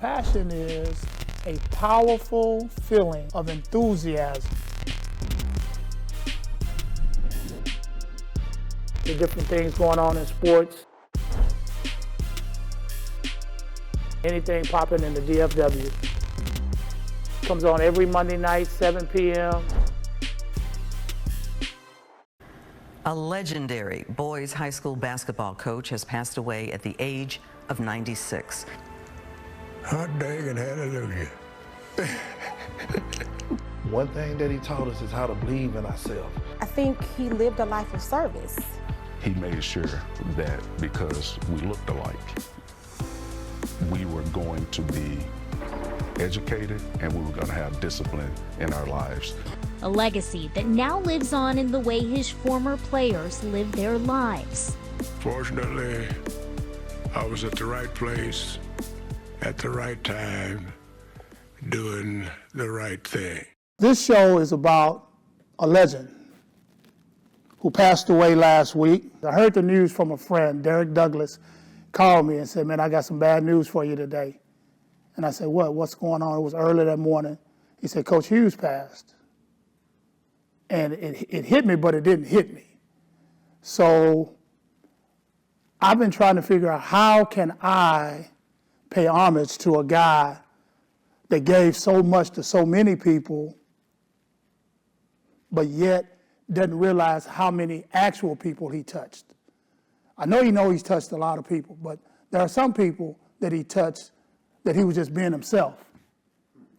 Passion is a powerful feeling of enthusiasm. The different things going on in sports. Anything popping in the DFW. Comes on every Monday night, 7 p.m. A legendary boys high school basketball coach has passed away at the age of 96. Hot dang and hallelujah. One thing that he taught us is how to believe in ourselves. I think he lived a life of service. He made sure that because we looked alike, we were going to be educated and we were going to have discipline in our lives. A legacy that now lives on in the way his former players live their lives. Fortunately, I was at the right place at the right time, doing the right thing. This show is about a legend who passed away last week. I heard the news from a friend, Derek Douglas, called me and said, man, I got some bad news for you today. And I said, what's going on? It was early that morning. He said, Coach Hughes passed. And it hit me, but it didn't hit me. So I've been trying to figure out how can I pay homage to a guy that gave so much to so many people, but yet doesn't realize how many actual people he touched. I know he's touched a lot of people, but there are some people that he touched that he was just being himself,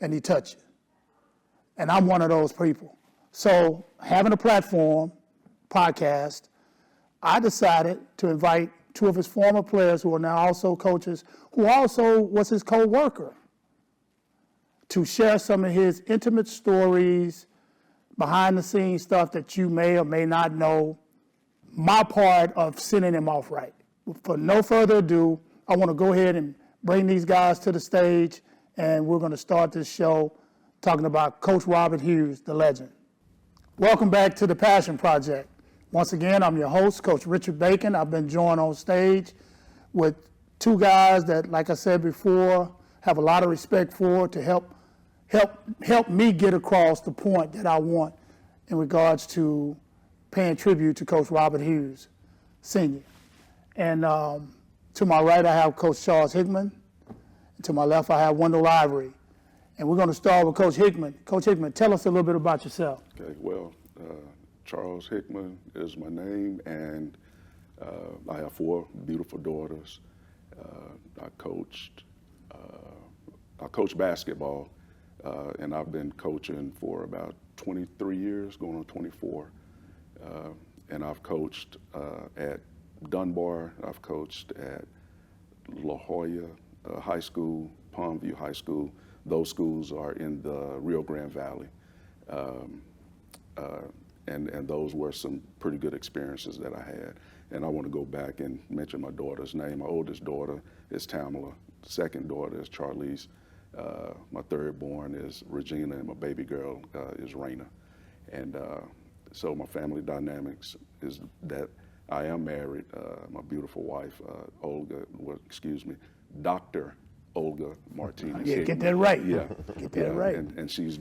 and he touched you. And I'm one of those people. So having a platform, podcast, I decided to invite two of his former players who are now also coaches, who also was his co-worker, to share some of his intimate stories, behind the scenes stuff that you may or may not know, my part of sending him off right. For no further ado, I want to go ahead and bring these guys to the stage, and we're going to start this show talking about Coach Robert Hughes, the legend. Welcome back to the Passion Project. Once again, I'm your host, Coach Richard Bacon. I've been joined on stage with two guys that, like I said before, have a lot of respect for to help me get across the point that I want in regards to paying tribute to Coach Robert Hughes, Sr. And to my right, I have Coach Charles Hickman. And to my left, I have Wendell Ivory. And we're going to start with Coach Hickman. Coach Hickman, tell us a little bit about yourself. Okay, well, Charles Hickman is my name, and I have 4 beautiful daughters. I coached basketball, and I've been coaching for about 23 years, going on 24. And I've coached at Dunbar, I've coached at La Jolla High School, Palmview High School. Those schools are in the Rio Grande Valley. And those were some pretty good experiences that I had. And I want to go back and mention my daughter's name. My oldest daughter is Tamala. The second daughter is Charlize. My third born is Regina, and my baby girl is Raina. And so my family dynamics is that I am married. My beautiful wife, Dr. Olga Martinez. Yeah, get that right. Yeah, get that right. And she's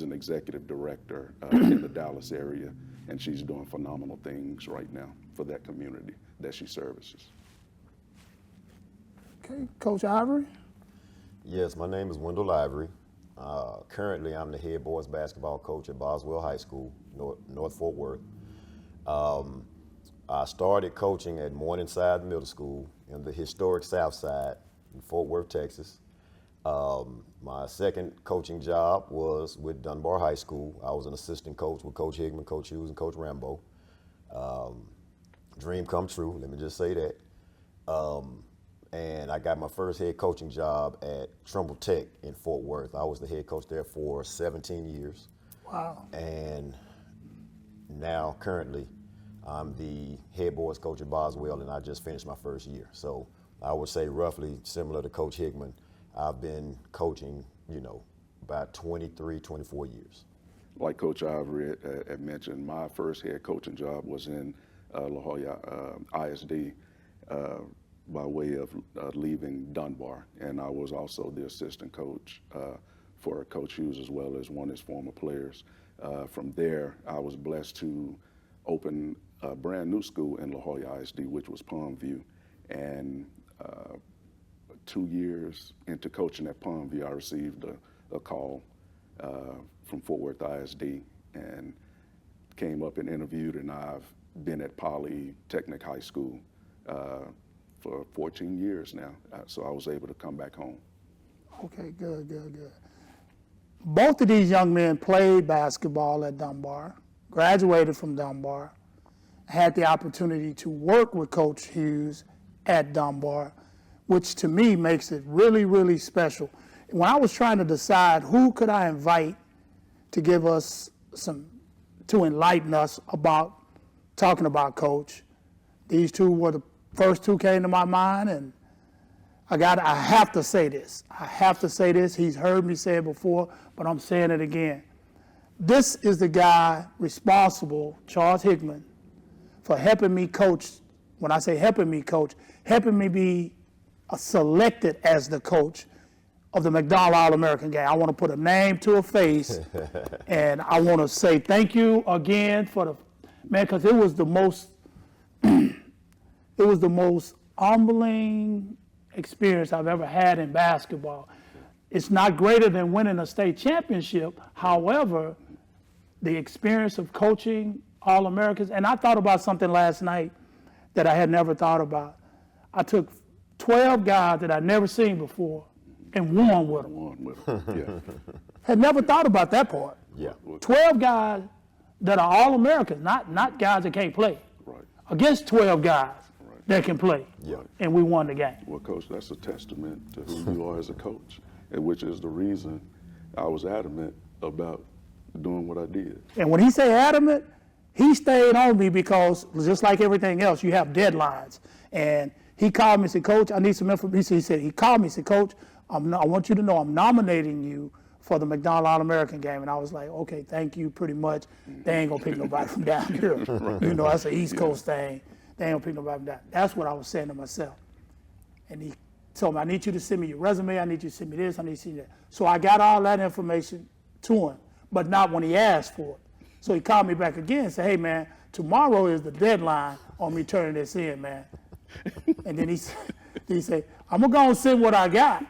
an executive director in the Dallas area, and she's doing phenomenal things right now for that community that she services. Okay, Coach Ivory. Yes, my name is Wendell Ivory. Currently, I'm the head boys basketball coach at Boswell High School, North Fort Worth. I started coaching at Morningside Middle School in the historic South Side in Fort Worth, Texas. My second coaching job was with Dunbar High School. I was an assistant coach with Coach Hickman, Coach Hughes, and Coach Rambo. Dream come true, let me just say that. And I got my first head coaching job at Trimble Tech in Fort Worth. I was the head coach there for 17 years. Wow. And now, currently, I'm the head boys coach at Boswell, and I just finished my first year. So I would say roughly similar to Coach Hickman, I've been coaching, about 23, 24 years. Like Coach Ivory had mentioned, my first head coaching job was in La Jolla ISD. by way of leaving Dunbar, and I was also the assistant coach for Coach Hughes as well as one of his former players. From there, I was blessed to open a brand new school in La Jolla ISD, which was Palmview, and 2 years into coaching at Palmview, I received a call from Fort Worth ISD and came up and interviewed, and I've been at Polytechnic High School for 14 years now, so I was able to come back home. Okay, good. Both of these young men played basketball at Dunbar, graduated from Dunbar, had the opportunity to work with Coach Hughes at Dunbar, which to me makes it really, really special. When I was trying to decide who could I invite to give us to enlighten us about talking about Coach, these two were the first two came to my mind, and I have to say this. He's heard me say it before, but I'm saying it again. This is the guy responsible, Charles Hickman, for helping me coach. When I say helping me coach, helping me be selected as the coach of the McDonald All-American game. I want to put a name to a face, and I want to say thank you again for the man, because it was the most humbling experience I've ever had in basketball. It's not greater than winning a state championship. However, the experience of coaching All-Americans, and I thought about something last night that I had never thought about. I took 12 guys that I'd never seen before and won with them. Yeah. Had never thought about that part. Yeah. 12 guys that are All-Americans, not guys that can't play. Right. Against 12 guys that can play. Yeah. And we won the game. Well, Coach, that's a testament to who you are as a coach, and which is the reason I was adamant about doing what I did. And when he say adamant, he stayed on me because just like everything else, you have deadlines. And he called me and said, Coach, I need some information. He called me and said, Coach, I want you to know I'm nominating you for the McDonald All-American game. And I was like, okay, thank you, pretty much. They ain't gonna pick nobody from down here. Right. You know, that's an East Coast thing. They ain't gonna pick nobody from down. That's what I was saying to myself. And he told me, I need you to send me your resume. I need you to send me this. I need you to send me that. So I got all that information to him, but not when he asked for it. So he called me back again and said, hey, man, tomorrow is the deadline on me turning this in, man. And then he said, I'm going to go and send what I got,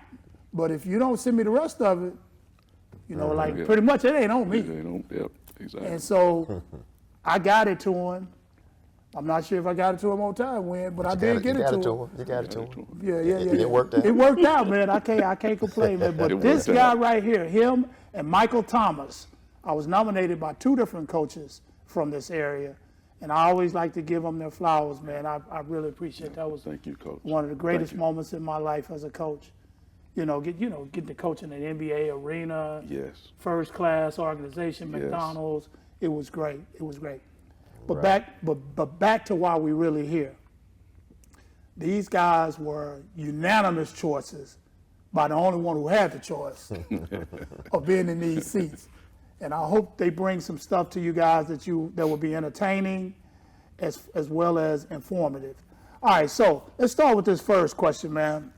but if you don't send me the rest of it, you know, pretty much it ain't on me. It ain't on, yep, exactly. And so I got it to him. I'm not sure if I got it to him on time, but I did get it to him. You got it to him. Yeah. It worked out. It worked out, man. I can't complain, man. But this guy right here, him and Michael Thomas, I was nominated by 2 different coaches from this area, and I always like to give them their flowers, man. I really appreciate that. Was Thank you, Coach. one of the greatest moments in my life as a coach. Get to coach in an NBA arena. Yes. First class organization, Yes. McDonald's. It was great. But back to why we're really here. These guys were unanimous choices by the only one who had the choice of being in these seats. And I hope they bring some stuff to you guys that will be entertaining as well as informative. All right, so let's start with this first question, man.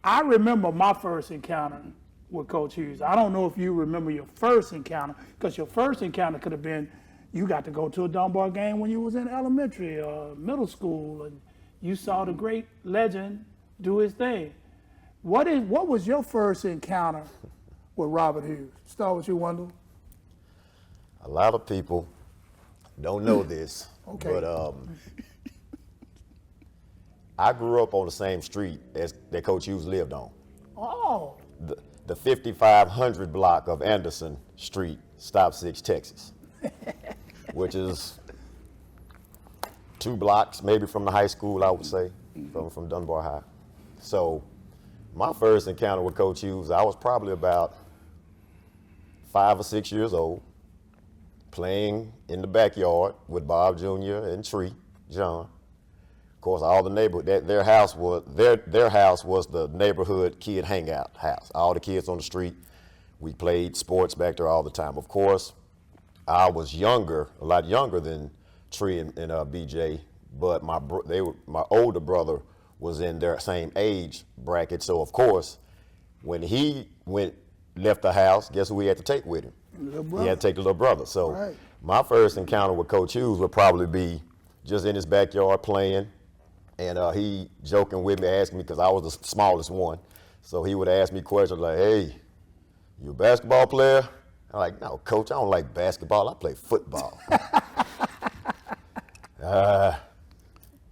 I remember my first encounter with Coach Hughes. I don't know if you remember your first encounter, because your first encounter could have been you got to go to a Dunbar game when you was in elementary or middle school, and you saw the great legend do his thing. What was your first encounter with Robert Hughes? Start with you, Wendell. A lot of people don't know this, Okay. but I grew up on the same street that Coach Hughes lived on. Oh. The 5500 block of Anderson Street, Stop 6, Texas, which is 2 blocks maybe from the high school, I would say, from Dunbar High. So my first encounter with Coach Hughes, I was probably about 5 or 6 years old, playing in the backyard with Bob Jr. and Tree, John. Of course, all the neighborhood, their house was the neighborhood kid hangout house. All the kids on the street, we played sports back there all the time. Of course, I was a lot younger than Tree and BJ but my older brother was in their same age bracket. So of course, when he left the house, guess who he had to take with him? He had to take the little brother. So Right. my first encounter with Coach Hughes would probably be just in his backyard playing, and he joking with me, asking me, because I was the smallest one. So he would ask me questions like, "Hey, you a basketball player?" I'm like, "No, Coach, I don't like basketball. I play football."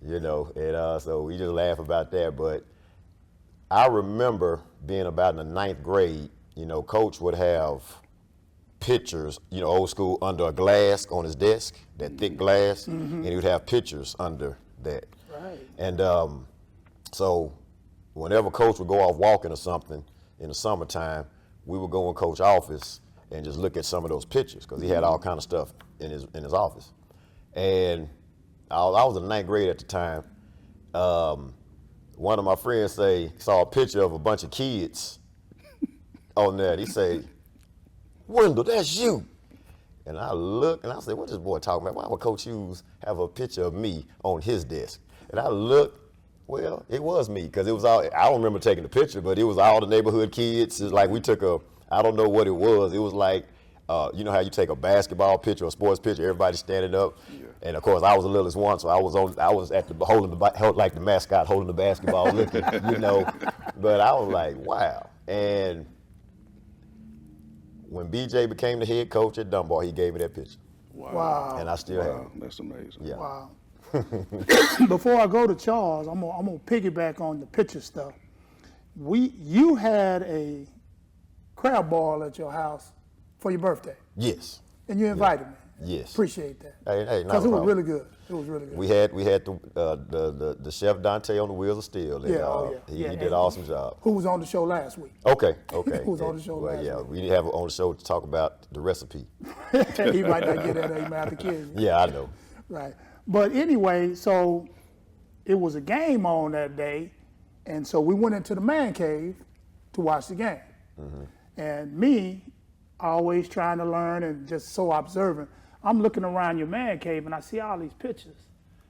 You know, and so we just laugh about that. But I remember being about in the 9th grade, you know, Coach would have pictures, you know, old school, under a glass on his desk, that thick glass, and he would have pictures under that. Right. And so whenever Coach would go off walking or something in the summertime, we would go in Coach's office and just look at some of those pictures, because he had all kind of stuff in his office. And I was in the 9th grade at the time. One of my friends saw a picture of a bunch of kids on there. He say, "Wendell, that's you." And I look and I say, "What this boy talking about? Why would Coach Hughes have a picture of me on his desk?" And I look, well, it was me, because it was all, I don't remember taking the picture, but it was all the neighborhood kids. It's like we took I don't know what it was. It was like, you know how you take a basketball picture or a sports picture, everybody standing up. Yeah. And of course I was the littlest one, so I was at the held like the mascot holding the basketball looking, you know. But I was like, wow. And when BJ became the head coach at Dunbar, he gave me that picture. Wow. And I still have it. That's amazing. Yeah. Wow. Before I go to Charles, I'm gonna piggyback on the picture stuff. You had a crab ball at your house for your birthday, Yes. and you invited me. Yes. Appreciate that. Hey, Because not it a was problem. really good. It was really good. We had the chef Dante on the wheels of steel. And, he did an awesome job. Who was on the show last week? Okay. Who was on the show Well, last yeah, week? we didn't have it on the show to talk about the recipe. He might not get that email out the kids. Yeah, I know. Right. But anyway, so it was a game on that day, and so we went into the man cave to watch the game. And me, always trying to learn and just so observant, I'm looking around your man cave and I see all these pictures.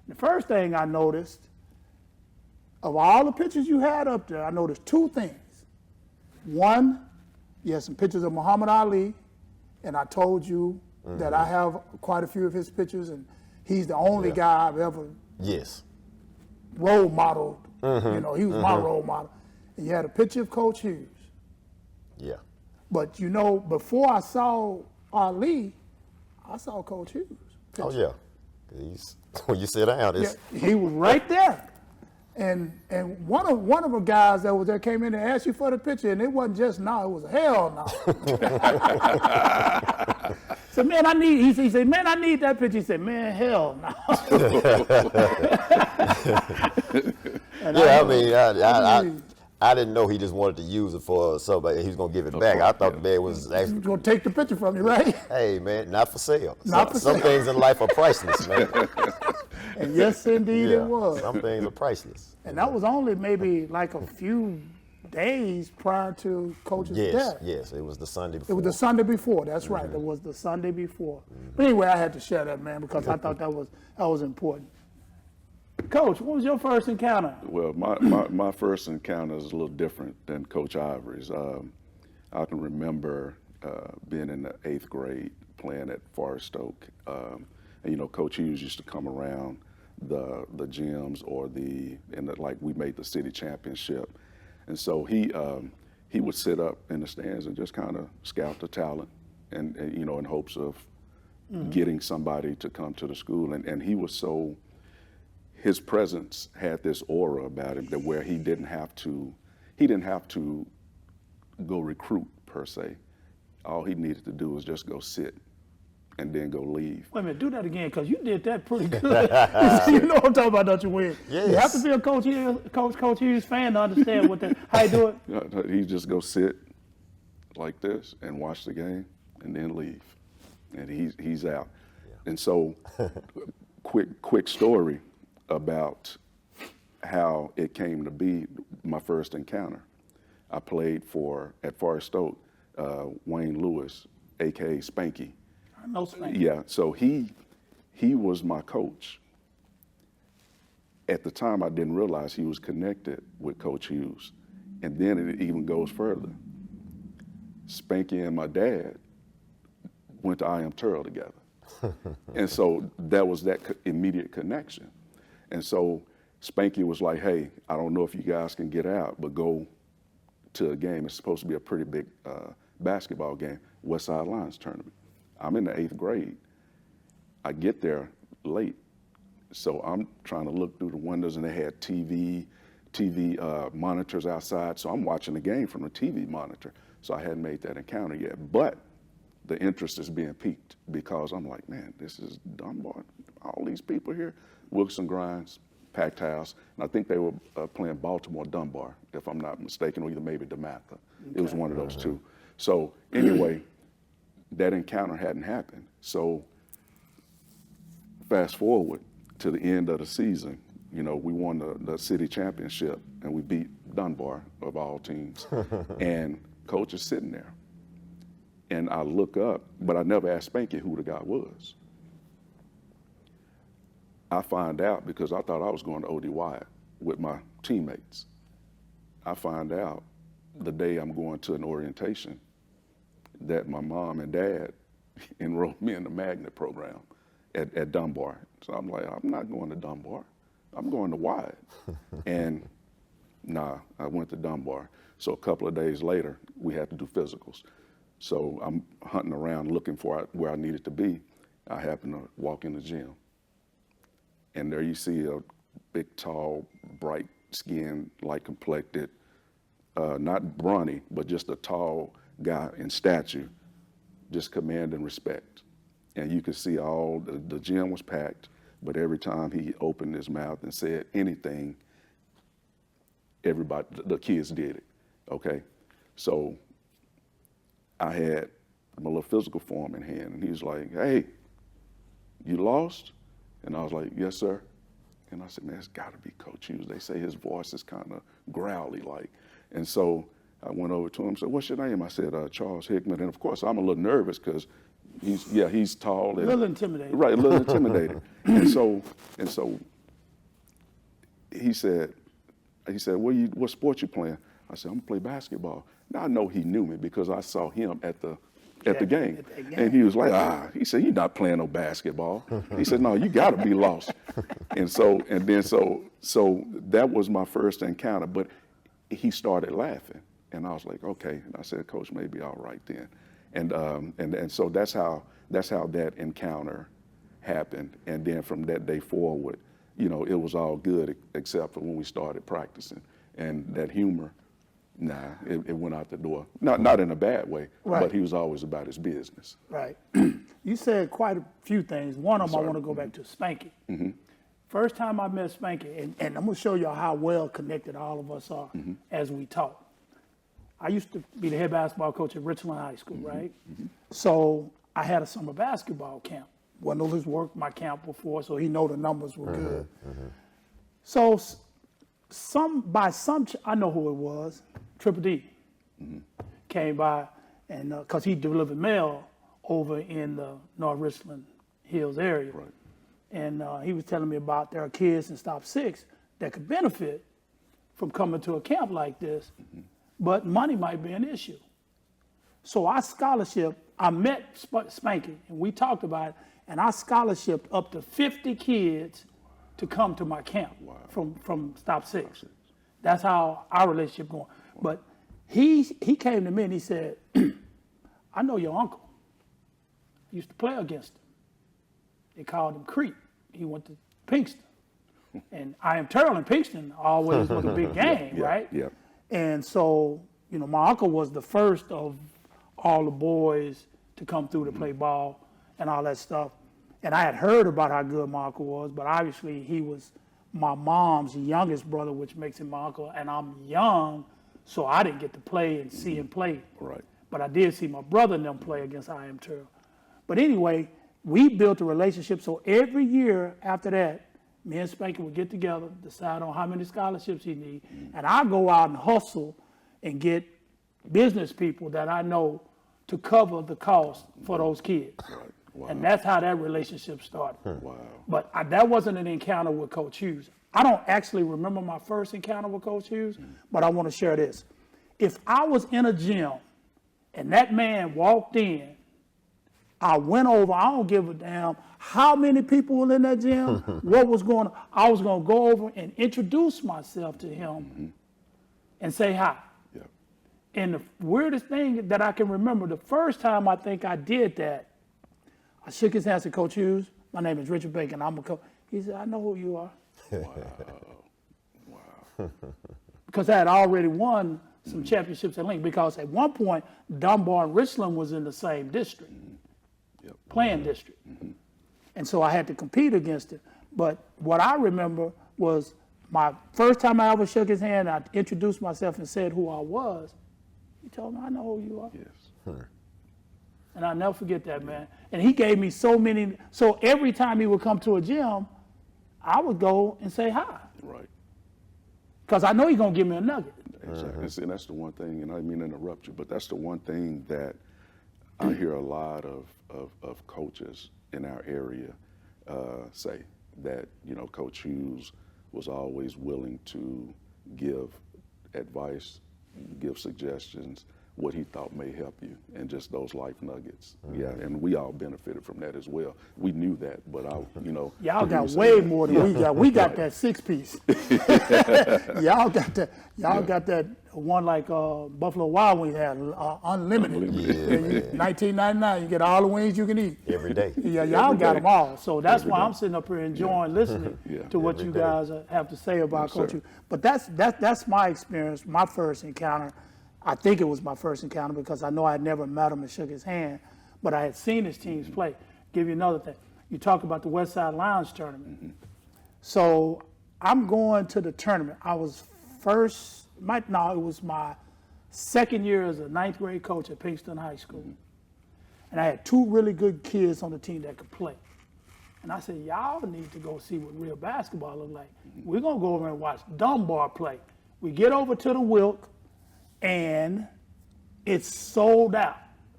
The first thing I noticed, of all the pictures you had up there, I noticed 2 things. One, you had some pictures of Muhammad Ali, and I told you that I have quite a few of his pictures, and he's the only guy I've ever Yes. role modeled. You know, he was my role model. And you had a picture of Coach Hughes. Yeah. But you know, before I saw Ali, I saw Coach Hughes. Oh yeah. When you sit down, it's He was right there. And one of the guys that was there came in and asked you for the picture, and it wasn't just no, it was a hell no. Said, man, he said, man, I need that picture. He said, man, hell no. I didn't know he just wanted to use it for somebody. He was gonna give it back. I thought the man was He actually was gonna take the picture from you, right? Hey man, not for sale. Not for Some sale. things in life are priceless, man. And yes, indeed, it was. Some things are priceless. And that was only maybe like a few days prior to Coach's death. Yes, it was the Sunday before. It was the Sunday before. That's right. It was the Sunday before. But anyway, I had to share that, man, because I thought that was important. Coach, what was your first encounter? Well, my first encounter is a little different than Coach Ivory's. I can remember being in the 8th grade playing at Forest Oak. And you know, Coach Hughes used to come around the gyms like we made the city championship. And so he would sit up in the stands and just kind of scout the talent and you know, in hopes of getting somebody to come to the school. And he was so, his presence had this aura about him that where he didn't have to go recruit per se. All he needed to do was just go sit and then go leave. Wait a minute, do that again, because you did that pretty good. You know what I'm talking about, don't you, Win? Yes. You have to be a Coach Hughes fan to understand how you do it. He just go sit like this and watch the game and then leave. And he's out. Yeah. And so quick story about how it came to be my first encounter. I played at Forest Oak, Wayne Lewis, AKA Spanky. I know Spanky. Yeah, so he was my coach. At the time, I didn't realize he was connected with Coach Hughes. And then it even goes further. Spanky and my dad went to I Am Turl together. And so that was that immediate connection. And so Spanky was like, hey, I don't know if you guys can get out, but go to a game. It's supposed to be a pretty big basketball game, West Side Lions tournament. I'm in the 8th grade. I get there late. So I'm trying to look through the windows, and they had TV monitors outside. So I'm watching the game from the TV monitor. So I hadn't made that encounter yet. But the interest is being piqued because I'm like, man, this is Dunbar. All these people here, Wilson Grimes, packed house. And I think they were playing Baltimore Dunbar, if I'm not mistaken, or either maybe DeMatha. Okay. It was one of those two. So anyway, that encounter hadn't happened. So fast forward to the end of the season, you know, we won the city championship and we beat Dunbar of all teams. And coach is sitting there. And I look up, but I never asked Spanky who the guy was. I find out because I thought I was going to O.D. Wyatt with my teammates. I find out the day I'm going to an orientation that my mom and dad enrolled me in the magnet program at Dunbar. So I'm like, I'm not going to Dunbar. I'm going to Wyatt. And nah, I went to Dunbar. So a couple of days later, we had to do physicals. So I'm hunting around looking for where I needed to be. I happen to walk in the gym. And there you see a big, tall, bright-skinned, light-complected, not brawny, but just a tall guy in stature, just commanding respect. And you could see all, the gym was packed, but every time he opened his mouth and said anything, everybody, the kids did it, okay? So I had my little physical form in hand, and he was like, hey, you lost? And I was like, yes, sir. And I said, man, it's gotta be Coach Hughes. They say his voice is kind of growly like. And so I went over to him and said, what's your name? I said, Charles Hickman. And of course, I'm a little nervous because he's tall. And, a little intimidated. Right, a little intimidated. And so he said, what sport you playing? I said, I'm gonna play basketball. Now I know he knew me because I saw him at the game. And he was like, he said, you're not playing no basketball. He said, no, you gotta be lost. And so that was my first encounter, but he started laughing. And I was like, okay. And I said, Coach may be all right then. And so that's how that encounter happened. And then from that day forward, you know, it was all good except for when we started practicing. And that humor, nah, it went out the door. Not in a bad way, right. But he was always about his business. Right. You said quite a few things. One of them I want to go back to Spanky. Mm-hmm. First time I met Spanky, and I'm going to show y'all how well connected all of us are as we talk. I used to be the head basketball coach at Richland High School, right? Mm-hmm. So I had a summer basketball camp. Wendell worked my camp before, so he know the numbers were good. Mm-hmm. So I know who it was, Triple D came by, and because he delivered mail over in the North Richland Hills area. Right. And he was telling me about there are kids in Stop 6 that could benefit from coming to a camp like this, but money might be an issue. So our scholarship, I met Spanky, and we talked about it, and I scholarshiped up to 50 kids to come to my camp from Stop 6. That's how our relationship going. But he came to me and he said, I know your uncle. I used to play against him. They called him Creep. He went to Pinkston. And I Am Turl and Pinkston always was a big game, right? Yeah. And so, you know, my uncle was the first of all the boys to come through to play ball and all that stuff. And I had heard about how good my uncle was, but obviously he was my mom's youngest brother, which makes him my uncle, and I'm young, so I didn't get to play and see him play. Right. But I did see my brother and them play against I Am Turl. But anyway, we built a relationship, so every year after that, me and Spanky would get together, decide on how many scholarships he needs, and I go out and hustle and get business people that I know to cover the cost for those kids. Right. Wow. And that's how that relationship started. Wow. But that wasn't an encounter with Coach Hughes. I don't actually remember my first encounter with Coach Hughes, but I want to share this. If I was in a gym and that man walked in, I went over, I don't give a damn how many people were in that gym, what was going on. I was going to go over and introduce myself to him and say hi. Yep. And the weirdest thing that I can remember, the first time I think I did that, I shook his hand and said, Coach Hughes, my name is Richard Bacon, I'm a coach. He said, I know who you are. Wow. Because I had already won some championships at Lincoln, because at one point, Dunbar and Richland was in the same district, playing district. And so I had to compete against it. But what I remember was my first time I ever shook his hand, I introduced myself and said who I was. He told me, I know who you are. Yes. And I'll never forget that, man. And he gave me so many, so every time he would come to a gym, I would go and say hi. Right. Because I know he's going to give me a nugget. Exactly. See, that's the one thing, and I didn't mean to interrupt you, but that's the one thing that I hear a lot of coaches in our area say, that, you know, Coach Hughes was always willing to give advice, give suggestions, what he thought may help you, and just those life nuggets. Yeah, and we all benefited from that as well. We knew that, but you know. Y'all got way more than we got. We got that 6-piece. Y'all got that. Y'all got that one like Buffalo Wild Wings had, unlimited. Yeah, 19.99, you get all the wings you can eat. Every day. Yeah, y'all got them all. So that's why I'm sitting up here enjoying listening to what Every you day. guys have to say about Coach Hughes. But that's my experience, my first encounter. I think it was my first encounter because I know I had never met him and shook his hand, but I had seen his teams play. Give you another thing. You talk about the West Side Lounge tournament. So I'm going to the tournament. I was it was my second year as a 9th grade coach at Pinkston High School. And I had 2 really good kids on the team that could play. And I said, y'all need to go see what real basketball look like. We're going to go over and watch Dunbar play. We get over to the Wilk, and it's sold out.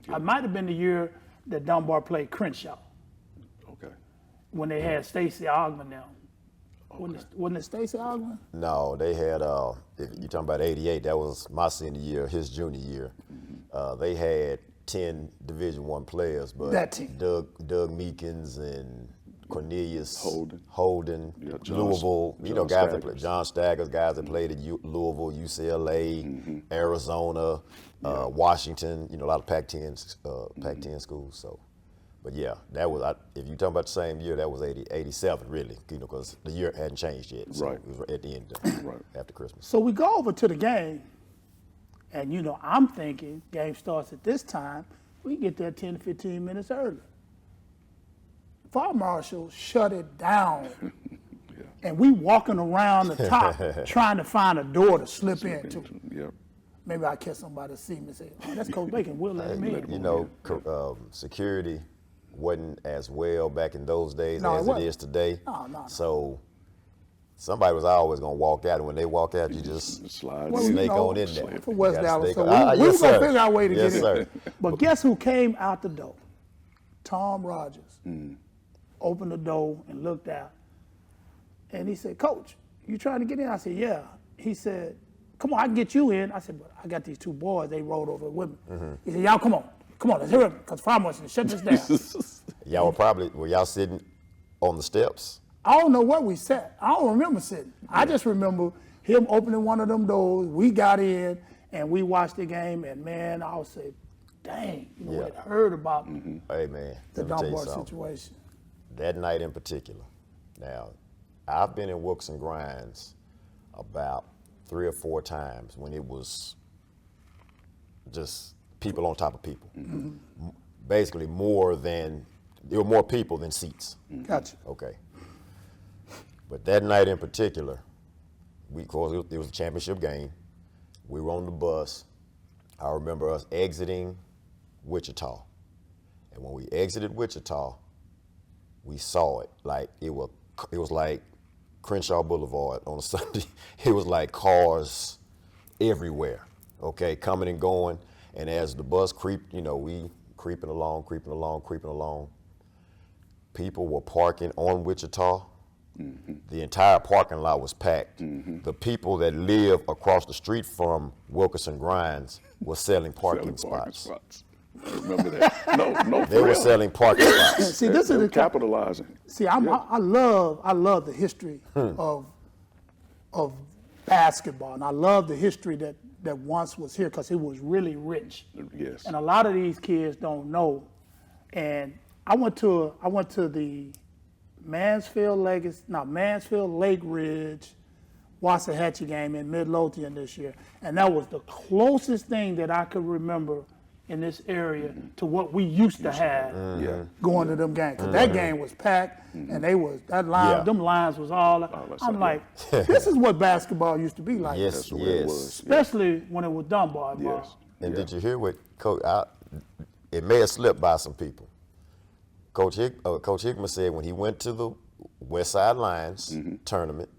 It might have been the year that Dunbar played Crenshaw Okay. when they had Stacey Ogman now. Wasn't it Stacey Ogman? No, they had, if you're talking about 88, that was my senior year, his junior year. They had 10 Division I players, but That team. Doug Meekins and Cornelius Holden. Yeah, Louisville, you know, John guys that Staggers. played, John Staggers, guys that played at Louisville, UCLA, Arizona, Washington, you know, a lot of Pac-10 schools. So, but yeah, that was, if you're talking about the same year, that was 87 really, you know, because the year hadn't changed yet. So Right. it was at the end, after Christmas. So we go over to the game, and you know, I'm thinking game starts at this time. We can get there 10 to 15 minutes early. Fire marshal shut it down. And we walking around the top trying to find a door to slip into. Yep. Maybe I catch somebody to see me and say, oh, that's Coach Bacon, we'll let him in. You know, security wasn't as well back in those days No, it as it wasn't. is today. No. So somebody was always going to walk out, and when they walk out, you just Slide Well, in. snake you know, on in there. For West You gotta Dallas, snake so on- we yes, was going to sir. figure out a way to Yes, get sir. in. But guess who came out the door? Tom Rogers. Opened the door and looked out. And he said, Coach, you trying to get in? I said, yeah. He said, come on, I can get you in. I said, but I got these 2 boys, they rode over with me. He said, y'all come on, let's hurry up, because Fire Marshal shut this down. Y'all were y'all sitting on the steps? I don't know where we sat. I don't remember sitting. I just remember him opening one of them doors. We got in and we watched the game. And man, I would say, dang, you know, Yeah. I had heard about Hey man, the let me tell you Dunbar something. situation. That night in particular. Now, I've been in Wooks and Grinds about 3 or 4 times when it was just people on top of people. Basically, there were more people than seats. Gotcha. Okay. But that night in particular, of course, it was a championship game. We were on the bus. I remember us exiting Wichita. And when we exited Wichita, we saw it like it was like Crenshaw Boulevard on a Sunday. It was like cars everywhere, okay, coming and going. And as the bus creeped, you know, we creeping along. People were parking on Wichita The entire parking lot was packed. The people that live across the street from Wilkerson Grinds were selling parking spots. I remember that. No, They were selling parking spots. See, this is the capitalizing. See, I love the history of basketball, and I love the history that once was here because it was really rich. Yes. And a lot of these kids don't know. And I went to the Mansfield Lake Ridge Waxahachie game in Midlothian this year, and that was the closest thing that I could remember in this area to what we used to have going to them games. 'Cause that game was packed, and them lines was all. I'm like, this is what basketball used to be like. Yes, Especially when it was Dunbar ball. Yes. And did you hear what Coach? It may have slipped by some people. Coach Hickman said when he went to the West Side Lions tournament,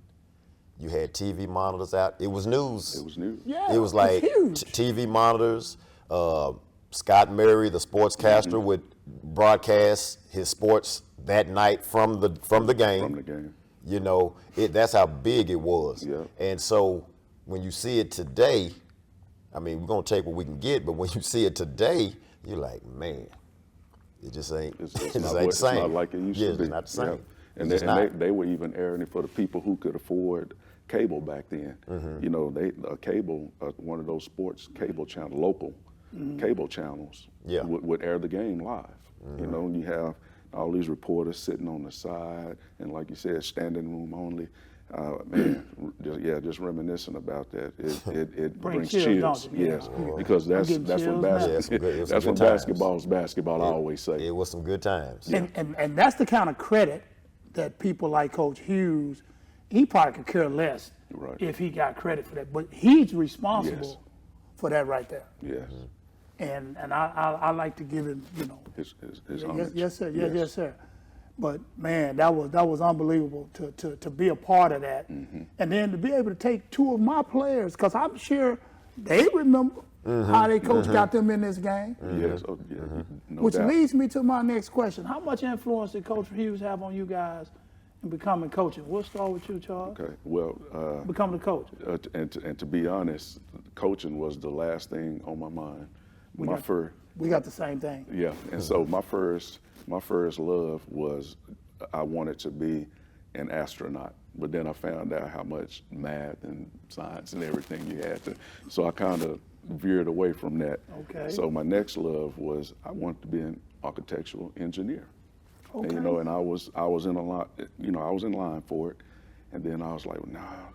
you had TV monitors out. It was news. It was news. Yeah, it was like huge. TV monitors. Scott Murray, the sportscaster, would broadcast his sports that night from the game. From the game. You know, that's how big it was. Yeah. And so when you see it today, I mean, we're gonna take what we can get, but when you see it today, you're like, man, it just ain't. It's it just not ain't the same. It's not like it used to be. It's not the same. Yeah. And they were even airing it for the people who could afford cable back then. You know, cable, one of those sports cable channel, local cable channels would air the game live. You know, and you have all these reporters sitting on the side, and like you said, standing room only. Just reminiscing about that. It brings chills. Yes, because that's when basketball's basketball. I always say it was some good times. And that's the kind of credit that people like Coach Hughes, he probably could care less if he got credit for that, but he's responsible for that right there. Yes. And I like to give him, you know, his yes sir, yes sir. But man, that was unbelievable to be a part of that, and then to be able to take two of my players, because I'm sure they remember how they coach got them in this game. Yes, no Which doubt. leads me to my next question: how much influence did Coach Hughes have on you guys in becoming coaching? We'll start with you, Charles. Okay, well, Becoming a coach. and to be honest, coaching was the last thing on my mind. We got the same thing. Yeah, and so my first love was I wanted to be an astronaut, but then I found out how much math and science and everything you had to, so I kind of veered away from that. Okay. So my next love was I wanted to be an architectural engineer. Okay. And, you know, and I was in a lot, you know, I was in line for it, and then I was like, nah, I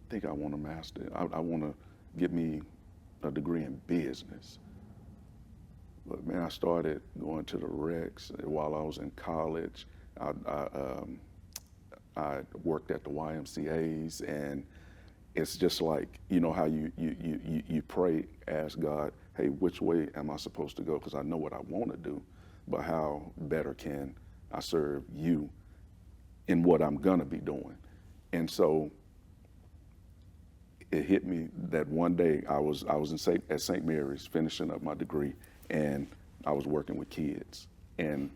think I want to master it. I want to get me a degree in business. But man, I started going to the recs while I was in college. I worked at the YMCA's, and it's just like, you know how you pray, ask God, hey, which way am I supposed to go? Because I know what I want to do, but how better can I serve you in what I'm gonna be doing? And so it hit me that one day I was at St. Mary's finishing up my degree, and I was working with kids, and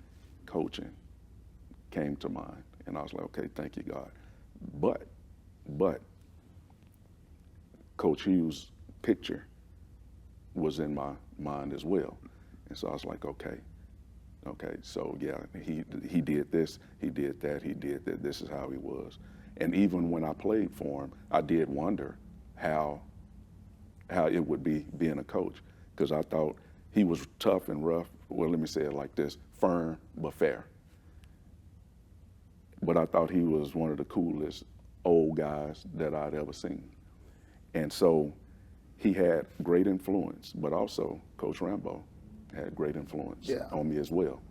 coaching came to mind, and I was like, okay, thank you, God. But Coach Hughes' picture was in my mind as well, and so I was like, okay, so yeah, he did this, he did that, he did that. This is how he was, and even when I played for him, I did wonder how it would be being a coach, because I thought he was tough and rough. Well, let me say it like this: firm but fair. But I thought he was one of the coolest old guys that I'd ever seen. And so he had great influence, but also Coach Rambo had great influence on me as well.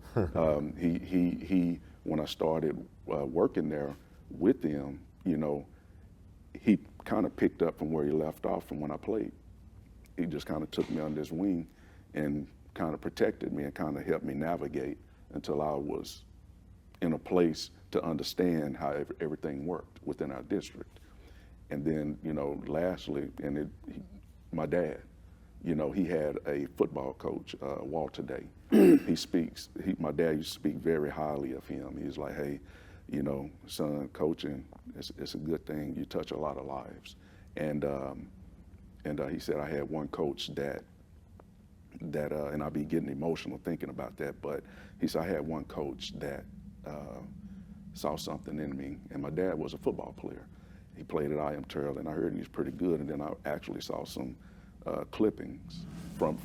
He when I started working there with him, you know, he kind of picked up from where he left off from when I played. He just kind of took me under his wing and kind of protected me and kind of helped me navigate until I was in a place to understand how everything worked within our district. And then, you know, lastly, my dad, you know, he had a football coach, Walter Day. My dad used to speak very highly of him. He's like, hey, you know, son, coaching, it's a good thing. You touch a lot of lives. And he said, I had one coach that, and I'll be getting emotional thinking about that, but he said, I had one coach that saw something in me, and my dad was a football player. He played at IM Terrell, and I heard he was pretty good, and then I actually saw some clippings from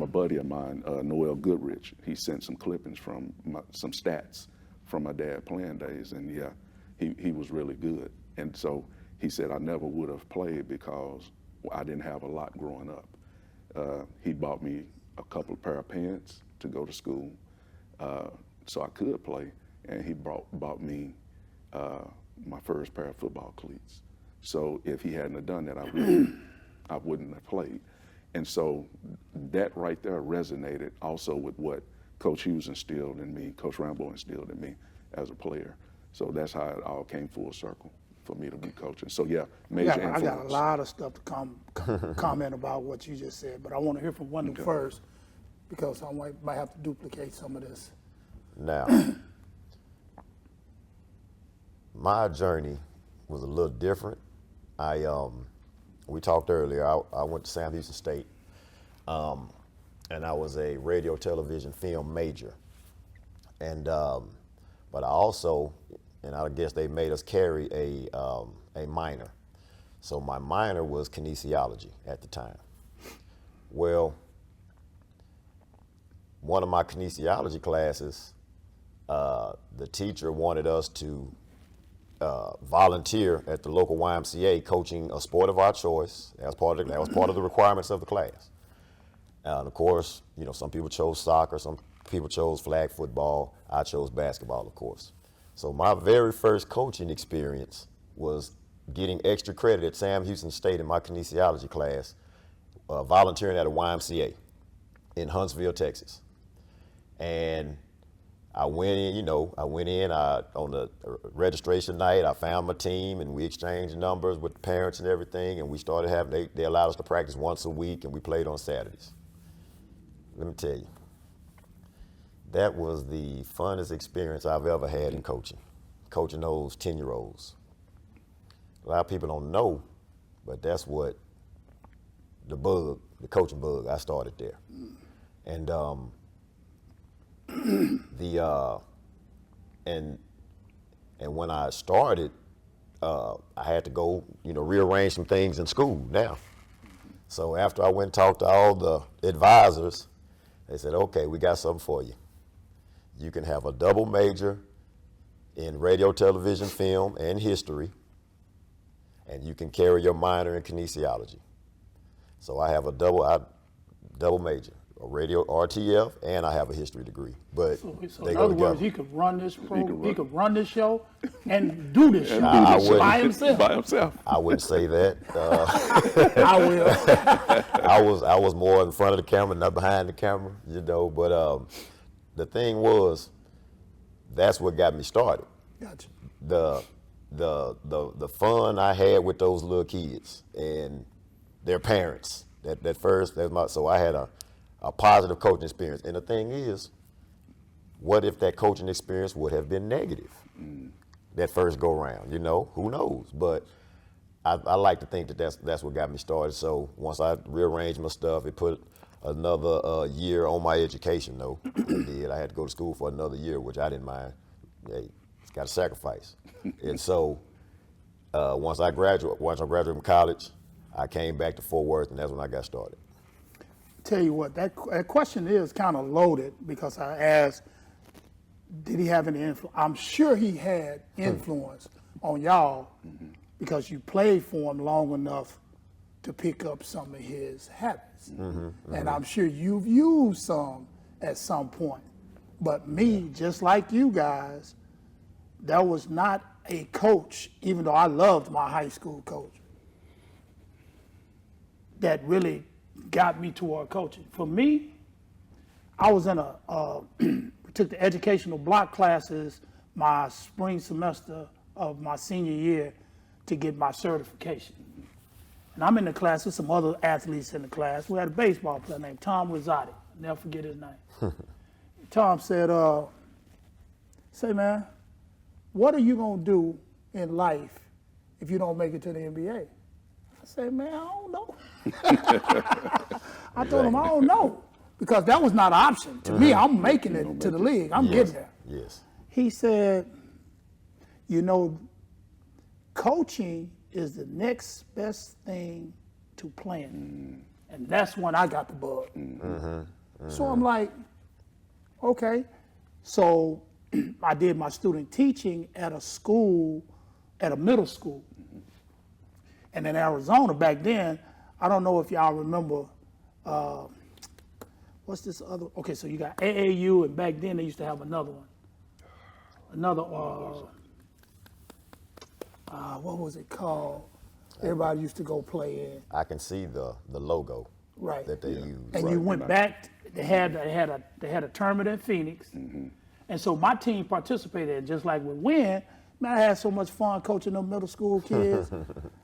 a buddy of mine, Noel Goodrich. He sent some clippings from some stats from my dad playing days, and yeah, he was really good. And so he said I never would have played because I didn't have a lot growing up. He bought me a couple of pair of pants to go to school, so I could play, and he bought me my first pair of football cleats. So if he hadn't have done that, I wouldn't have played. And so that right there resonated also with what Coach Hughes instilled in me, Coach Rambo instilled in me as a player. So that's how it all came full circle for me to be coaching. So yeah, major influence. I got a lot of stuff to comment about what you just said, but I want to hear from Wendell first, because I might have to duplicate some of this. Now, my journey was a little different. We talked earlier, I went to Sam Houston State, and I was a radio, television, film major. And, but I also, and I guess they made us carry a minor. So my minor was kinesiology at the time. Well, one of my kinesiology classes, the teacher wanted us to volunteer at the local YMCA coaching a sport of our choice. That was part of the requirements of the class. And of course, you know, some people chose soccer, some people chose flag football. I chose basketball, of course. So my very first coaching experience was getting extra credit at Sam Houston State in my kinesiology class, volunteering at a YMCA in Huntsville, Texas. And I went in, on the registration night, I found my team and we exchanged numbers with the parents and everything, and we started having, they allowed us to practice once a week, and we played on Saturdays. Let me tell you, that was the funnest experience I've ever had in coaching those 10-year-olds. A lot of people don't know, but that's what the coaching bug, I started there. And and when I started, I had to go, rearrange some things in school now. So after I went and talked to all the advisors, they said, okay, we got something for you. You can have a double major in radio, television, film, and history, and you can carry your minor in kinesiology. So I have a double major, a radio RTF, and I have a history degree. But So they in go other together. words, he could run this program, he could run this show, and do this show by himself. By himself. I wouldn't say that. I will. I was more in front of the camera, not behind the camera, But the thing was, that's what got me started. Gotcha. The fun I had with those little kids and their parents. So I had a positive coaching experience. And the thing is, what if that coaching experience would have been negative that first go round? Who knows? But I like to think that that's what got me started. So once I rearranged my stuff, it put another year on my education, though. It did. I had to go to school for another year, which I didn't mind. Hey, it's got to sacrifice. And so once I graduated from college, I came back to Fort Worth, and that's when I got started. Tell you what, that question is kind of loaded, because I asked, did he have any influence? I'm sure he had influence on y'all, because you played for him long enough to pick up some of his habits. And I'm sure you've used some at some point. But me, just like you guys, there was not a coach, even though I loved my high school coach, that really got me toward coaching. For me, I was in we took the educational block classes my spring semester of my senior year to get my certification. And I'm in the class with some other athletes in the class. We had a baseball player named Tom Rosati. I'll never forget his name. Tom said, say, man, what are you going to do in life if you don't make it to the NBA? I said, man, I don't know. I told him, I don't know. Because that was not an option. To me, I'm making it to the league. I'm getting there. Yes. He said, you know, coaching is the next best thing to playing. And that's when I got the bug. So I'm like, okay. So I did my student teaching at a school, at a middle school. And in Arizona back then, I don't know if y'all remember, what's this other, okay, so you got AAU, and back then they used to have another one. Another, what was it called? Everybody used to go play in. I can see the logo Right. that they use. And you went back, they had a tournament in Phoenix. And so my team participated, and just like with Win, man, I had so much fun coaching them middle school kids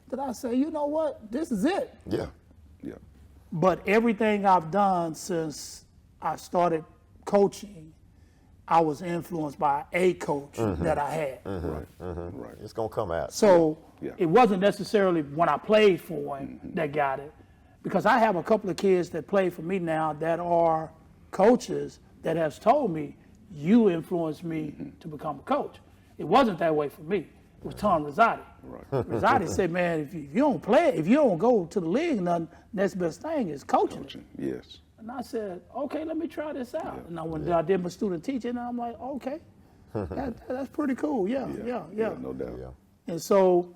that I say, you know what, this is it. Yeah. Yeah. But everything I've done since I started coaching, I was influenced by a coach that I had. Right. It's gonna come out. So Yeah. it wasn't necessarily when I played for him that got it, because I have a couple of kids that play for me now that are coaches that has told me, you influenced me to become a coach. It wasn't that way for me. It was Tom Rosati. Right. Rosati said, man, if you don't play, if you don't go to the league, nothing, next best thing is coaching. Yes. And I said, okay, let me try this out. And when I did my student teaching, I'm like, okay, that's pretty cool. Yeah. No doubt. Yeah. And so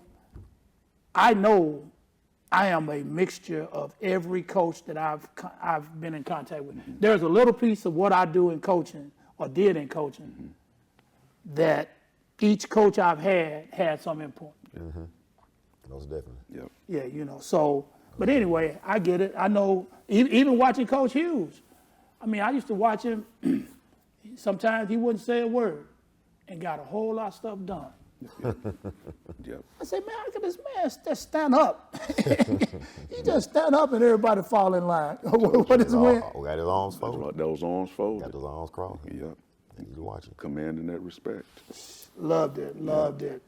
I know I am a mixture of every coach that I've been in contact with. There's a little piece of what I do in coaching or did in coaching that each coach I've had some input. Most definitely. Yep. Yeah, you know, so, but anyway, I get it. I know, even watching Coach Hughes, I mean, I used to watch him, sometimes he wouldn't say a word and got a whole lot of stuff done. Yep. I say, man, how can this man just stand up? He just stand up and everybody fall in line. What is when? Oh, got his arms folded. Those arms folded. Got his arms crossed. Yep. And you watching. Commanding that respect. Loved it.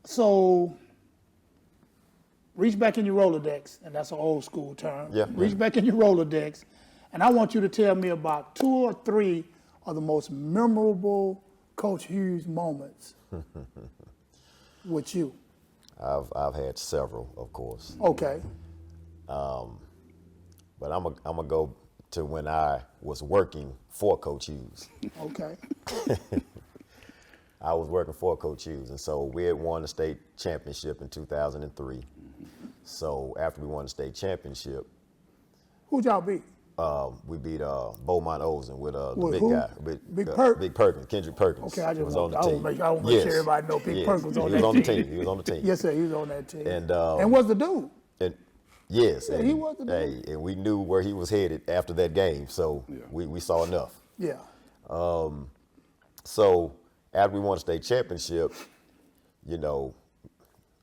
So, reach back in your Rolodex, and that's an old school term. Yeah. Reach back in your Rolodex, and I want you to tell me about 2 or 3 of the most memorable Coach Hughes moments with you. I've had several, of course. Okay. But I'm gonna go to when I was working for Coach Hughes. Okay. I was working for Coach Hughes, and so we had won the state championship in 2003. So after we won the state championship, Who'd y'all beat? we beat Beaumont Ozen with the With big who? guy, Big Perk? Big Perkins, Kendrick Perkins. Okay, I just was want, on the team. I want to make sure everybody know Big Perk was on he that was on the team. team. He was on the team. Yes, sir, he was on that team. And was the dude. And yes, Yeah, and, he was the dude. hey, and we knew where he was headed after that game, so we saw enough. Yeah. So after we won the state championship, you know,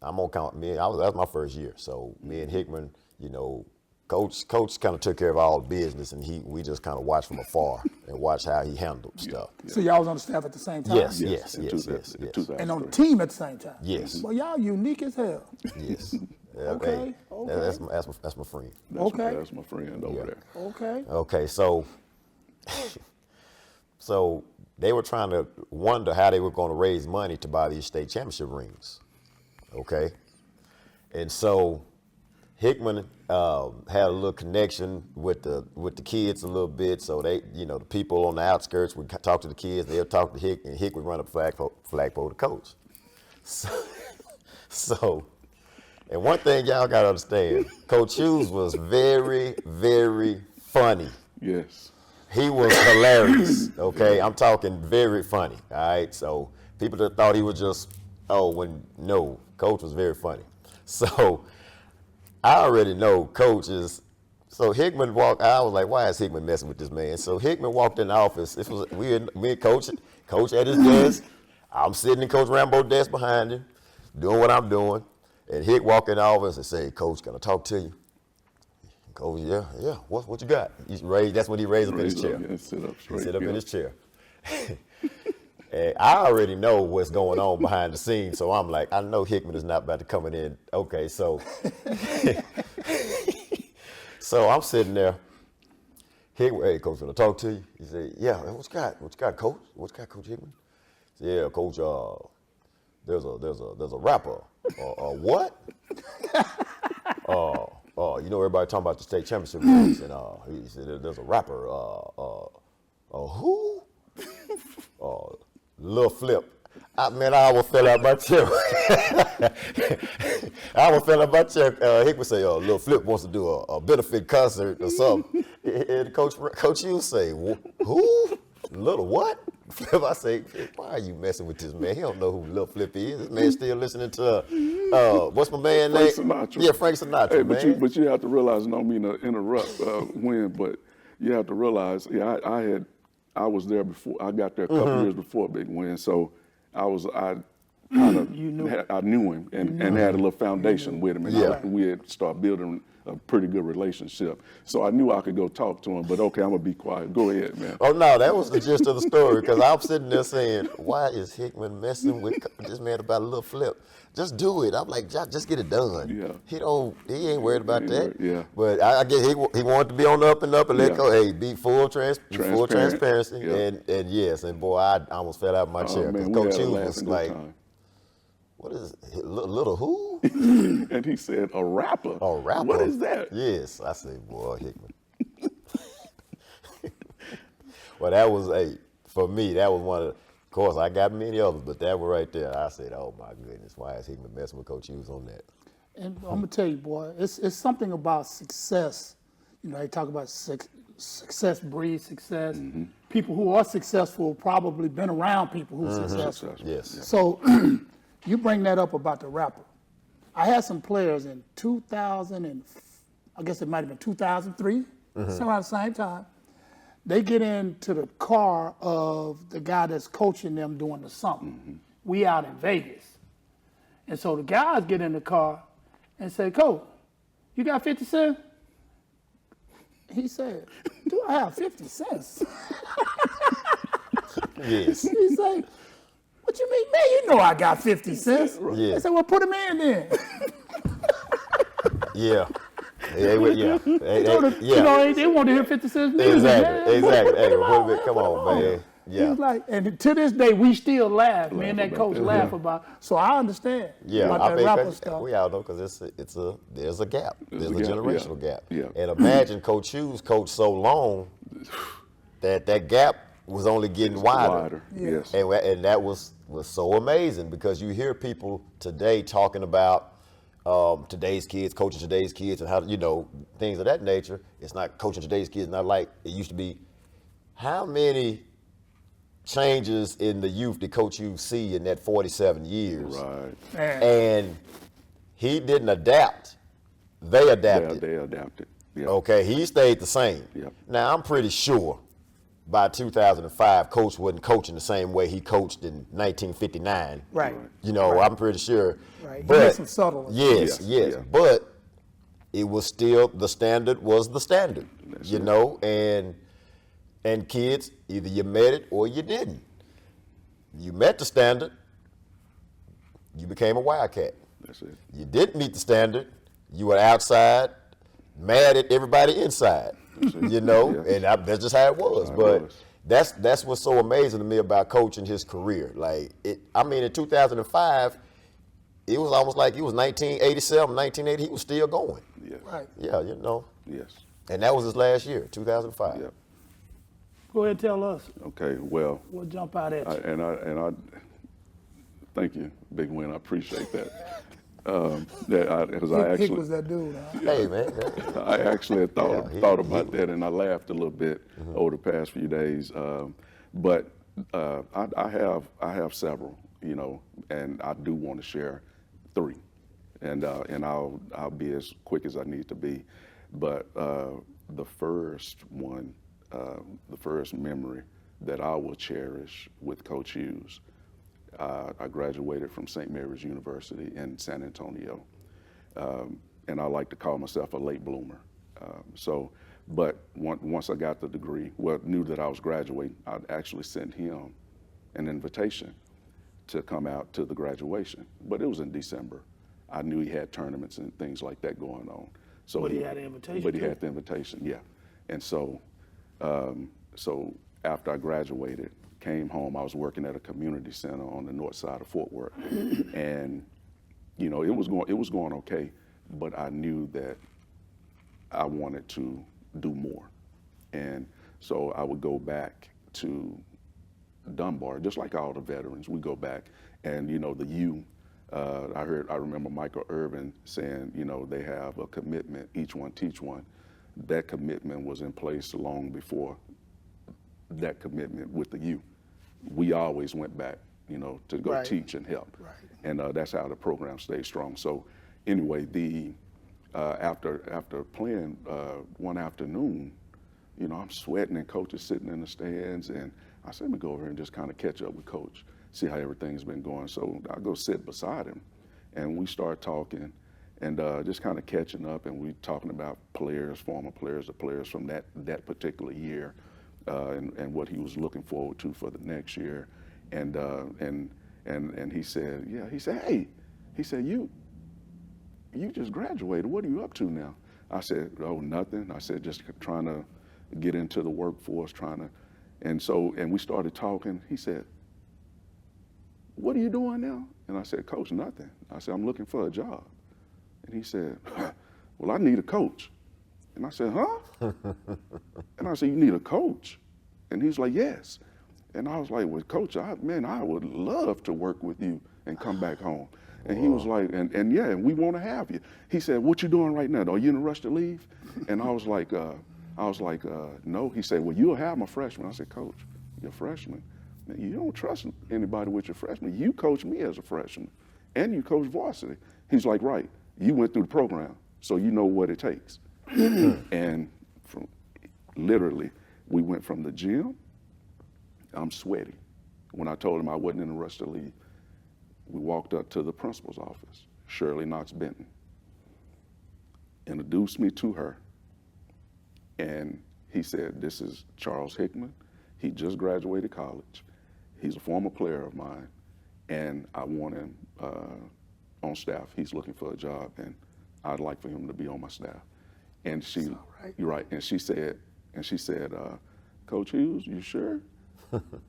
I'm on count. That was my first year. So me and Hickman, you know, coach kind of took care of all the business, and we just kind of watched from afar and watched how he handled stuff. So y'all was on the staff at the same time? Yes. And on the team at the same time? Yes. Well, y'all unique as hell. Yes. Okay, Hey, okay. That's my friend. That's my friend over there. Okay. Okay, so they were trying to wonder how they were going to raise money to buy these state championship rings. Okay, and so Hickman had a little connection with the kids a little bit. So they, you know, the people on the outskirts would talk to the kids. They'll talk to Hick, and Hick would run up flagpole to coach. So, and one thing y'all got to understand, Coach Hughes was very, very funny. Yes. He was hilarious, okay? I'm talking very funny, all right? So people that thought he was just, Coach was very funny. So I already know Coach is, so Hickman walked, I was like, why is Hickman messing with this man? So Hickman walked in the office, me and Coach at his desk, I'm sitting in Coach Rambo's desk behind him, doing what I'm doing, and Hick walked in the office and said, Coach, can I talk to you? Coach, yeah. What you got? That's when he raised up in his chair. Yeah, sit up straight. He sit up in his chair. And I already know what's going on behind the scenes, so I'm like, I know Hickman is not about to come in. Okay, so so I'm sitting there. Hickman, hey, coach, can I talk to you? He said, yeah. What you got? What you got, coach? What you got, Coach Hickman? I said, yeah, coach. There's a rapper. What? You know, everybody talking about the state championship race, and he said there's a rapper. Who? Lil Flip. Man, I almost fell out my chair. I almost fell out my chair. Hickman say, Lil Flip wants to do a benefit concert or something. And Coach Hughes say, who? Little what? Flip, I say, why are you messing with this man? He don't know who Lil Flip is. This man still listening to, what's my man name? Sinatra. Yeah, Frank Sinatra, Hey, man. but you have to realize, I don't mean to interrupt but you have to realize, I was there before, I got there a couple years before Big Win, so I kind of I knew him and had a little foundation with him, and we had started building a pretty good relationship. So I knew I could go talk to him, but okay, I'm gonna be quiet. Go ahead, man. Oh no, that was the gist of the story, because I'm sitting there saying, why is Hickman messing with this man about a little flip? Just do it. I'm like, just get it done. Yeah. He ain't worried about that. Yeah. But I guess he wanted to be on the up and let go. Hey, be full transparency. Yeah. And yes, and boy, I almost fell out of my chair. Man, Coach we had a Hughes laugh was and good like, time. what is it? Little who? And he said, a rapper. A rapper? What is that? Yes. I said, boy, Hickman. Well, that was, for me, that was one of course, I got many others, but that one right there, I said, oh my goodness, why is Hickman messing with Coach Hughes on that? And I'm gonna tell you, boy, it's something about success. You know, they talk about success breeds success. People who are successful probably been around people who are successful. Yes. So you bring that up about the rapper. I had some players in 2000 and I guess it might have been 2003, somewhere at the same time. They get into the car of the guy that's coaching them doing the something. We out in Vegas. And so the guys get in the car and say, Coach, you got 50 cents? He said, do I have 50 cents? Yes. He said, what you mean, man? You know I got 50 cents. Yeah. I said, well, put them in then. Yeah. They want to hear 50 cents music. Exactly. Man. Hey, come on, man. He Yeah. was like, and to this day, we still laugh. Me and that coach laugh about. So I understand about that rapper stuff. We all know, because there's a gap. There's a generational gap. Yeah. And imagine Coach Hughes coached so long that gap was only getting wider. Yes. And that was so amazing, because you hear people today talking about today's kids, coaching today's kids, and how, things of that nature. It's not coaching today's kids, not like it used to be. How many changes in the youth did Coach Hughes see in that 47 years? Right. Man. And he didn't adapt. They adapted. They adapted. Yeah. Okay, he stayed the same. Yep. Now, I'm pretty sure by 2005, Coach wasn't coaching the same way he coached in 1959. Right. I'm pretty sure. Right. But He made some subtle. Yes. Yeah. But it was still, the standard was the standard. That's And kids, either you met it or you didn't. You met the standard, you became a Wildcat. That's it. You didn't meet the standard, you were outside, mad at everybody inside. And that's just how it was. But that's what's so amazing to me about coaching his career. In 2005, it was almost like it was 1987, 1980, he was still going. Yeah. Right. Yeah, Yes. And that was his last year, 2005. Yeah. Go ahead and tell us. Okay, well. We'll jump out at you. I thank you, Big Win. I appreciate that. Because I Hick actually was that dude, huh? Hey, man. I actually had thought about that, and I laughed a little bit over the past few days. But I have several, and I do want to share three, and I'll be as quick as I need to be. But the first one, the first memory that I will cherish with Coach Hughes. I graduated from St. Mary's University in San Antonio, and I like to call myself a late bloomer. But once I got the degree, knew that I was graduating, I actually sent him an invitation to come out to the graduation, but it was in December. I knew he had tournaments and things like that going on. So But he had the invitation But he too. had the invitation, yeah. And so, so after I graduated, came home, I was working at a community center on the north side of Fort Worth. And, you know, it was going okay, but I knew that I wanted to do more. And so I would go back to Dunbar, just like all the veterans. We go back, and you know, the U. I remember Michael Irvin saying, you know, they have a commitment, each one teach one. That commitment was in place long before that commitment with the U. We always went back, you know, to go Right. teach and help, Right. and that's how the program stayed strong. So, anyway, after playing one afternoon, you know, I'm sweating and coach is sitting in the stands, and I said, let me go over here and just kind of catch up with coach, see how everything's been going. So I go sit beside him, and we start talking, and just kind of catching up, and we talking about players, former players, the players from that particular year, and what he was looking forward to for the next year, and he said, yeah, he said, hey, he said, you just graduated. What are you up to now? I said, oh, nothing. I said, just trying to get into the workforce, and we started talking. He said, what are you doing now? And I said, coach, nothing. I said, I'm looking for a job. And he said, well, I need a coach. And I said, huh? And I said, you need a coach? And he's like, yes. And I was like, well, coach, I would love to work with you and come back home. And he was like, and yeah, and we want to have you. He said, what you doing right now? Are you in a rush to leave? And I was like, no. He said, well, you'll have my freshman. I said, coach, you're a freshman? Man, you don't trust anybody with your freshman. You coach me as a freshman, and you coach varsity. He's like, right, you went through the program, so you know what it takes. And literally, we went from the gym, I'm sweaty. When I told him I wasn't in a rush to leave, we walked up to the principal's office, Shirley Knox Benton, introduced me to her, and he said, this is Charles Hickman. He just graduated college. He's a former player of mine, and I want him on staff. He's looking for a job, and I'd like for him to be on my staff. And you're right. And she said, Coach Hughes, you sure?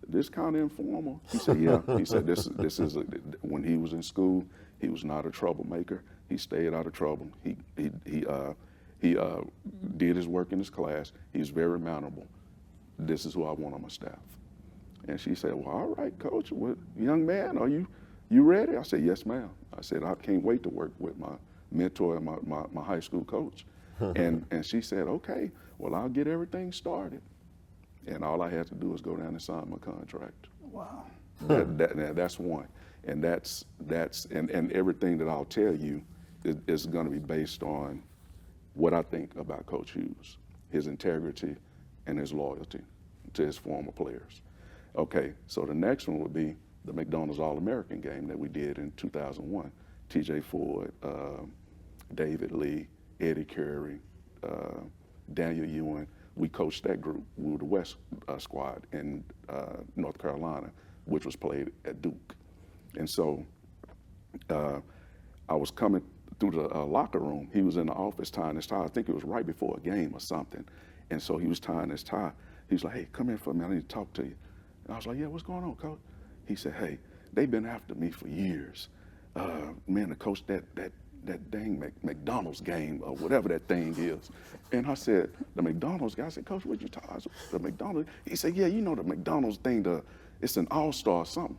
This kind of informal? He said, yeah. He said, this is when he was in school, he was not a troublemaker. He stayed out of trouble. He did his work in his class. He's very mountable. This is who I want on my staff. And she said, well, all right, coach, young man, are you ready? I said, yes, ma'am. I said, I can't wait to work with my mentor and my high school coach. And she said, okay, well, I'll get everything started. And all I had to do was go down and sign my contract. Wow. That's one. And that's everything that I'll tell you is going to be based on what I think about Coach Hughes, his integrity and his loyalty to his former players. Okay, so the next one would be the McDonald's All-American game that we did in 2001. TJ Ford, David Lee, Eddie Curry, Daniel Ewan. We coached that group. We were the West squad in North Carolina, which was played at Duke. And so I was coming through the locker room. He was in the office tying his tie. I think it was right before a game or something. And so he was tying his tie. He's like, hey, come here for a minute. I need to talk to you. And I was like, yeah, what's going on, coach? He said, hey, they've been after me for years. Man, to coach that dang McDonald's game or whatever that thing is. And I said, the McDonald's guy, I said, coach, what you talking about? The McDonald's? He said, yeah, you know the McDonald's thing, it's an all-star or something.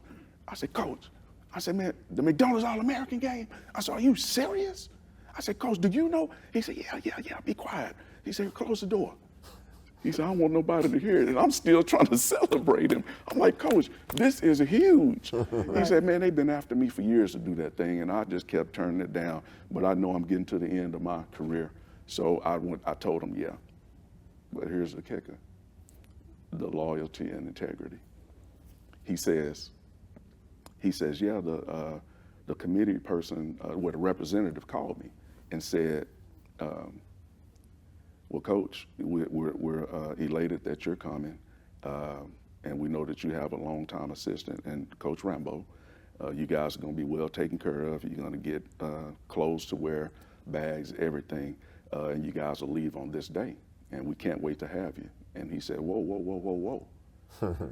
I said, coach, I said, man, the McDonald's All-American game? I said, are you serious? I said, coach, do you know? He said, yeah, be quiet. He said, close the door. He said, I don't want nobody to hear it. And I'm still trying to celebrate him. I'm like, coach, this is huge. He said, man, they've been after me for years to do that thing, and I just kept turning it down. But I know I'm getting to the end of my career. So I told him, yeah. But here's the kicker, the loyalty and integrity. He says, yeah, the committee person, the representative called me and said, well, coach, we're elated that you're coming. and we know that you have a long-time assistant and Coach Rambo. You guys are going to be well taken care of. You're going to get clothes to wear, bags, everything, and you guys will leave on this day, and we can't wait to have you. And he said, whoa, whoa, whoa, whoa, whoa.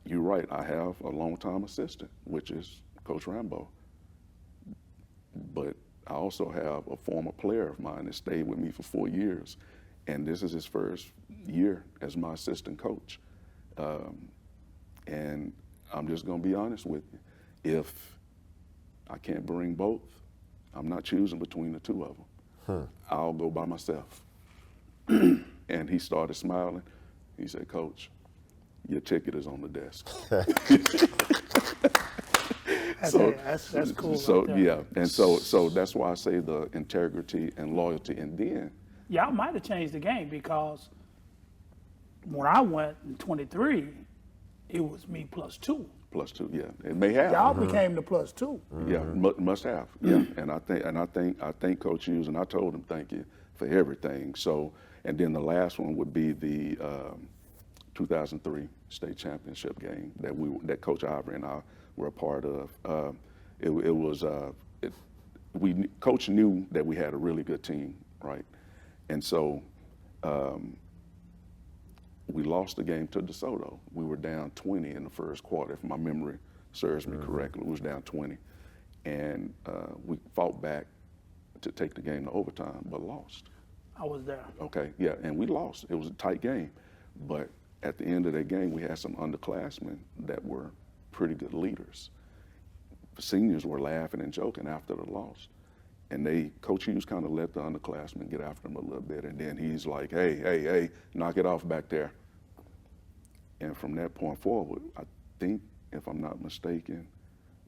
You're right, I have a long-time assistant, which is Coach Rambo. But I also have a former player of mine that stayed with me for 4 years, and this is his first year as my assistant coach. And I'm just gonna be honest with you. If I can't bring both, I'm not choosing between the two of them. I'll go by myself. And he started smiling. He said, Coach, your ticket is on the desk. That's cool. So right there. yeah, and so that's why I say the integrity and loyalty. And then Y'all might have changed the game, because when I went in 23, it was me +2. +2, yeah, it may have. Y'all became the +2. Yeah, must have. Yeah, and I think Coach Hughes, and I told him thank you for everything. So, and then the last one would be the 2003 state championship game that Coach Ivory and I were a part of. Coach knew that we had a really good team, right? And so we lost the game to DeSoto. We were down 20 in the first quarter, if my memory serves me correctly. We was down 20, and we fought back to take the game to overtime, but lost. I was there. Okay, yeah, and we lost. It was a tight game, but at the end of that game, we had some underclassmen that were pretty good leaders. The seniors were laughing and joking after the loss, and Coach Hughes kind of let the underclassmen get after him a little bit, and then he's like, hey, knock it off back there. And from that point forward, I think, if I'm not mistaken,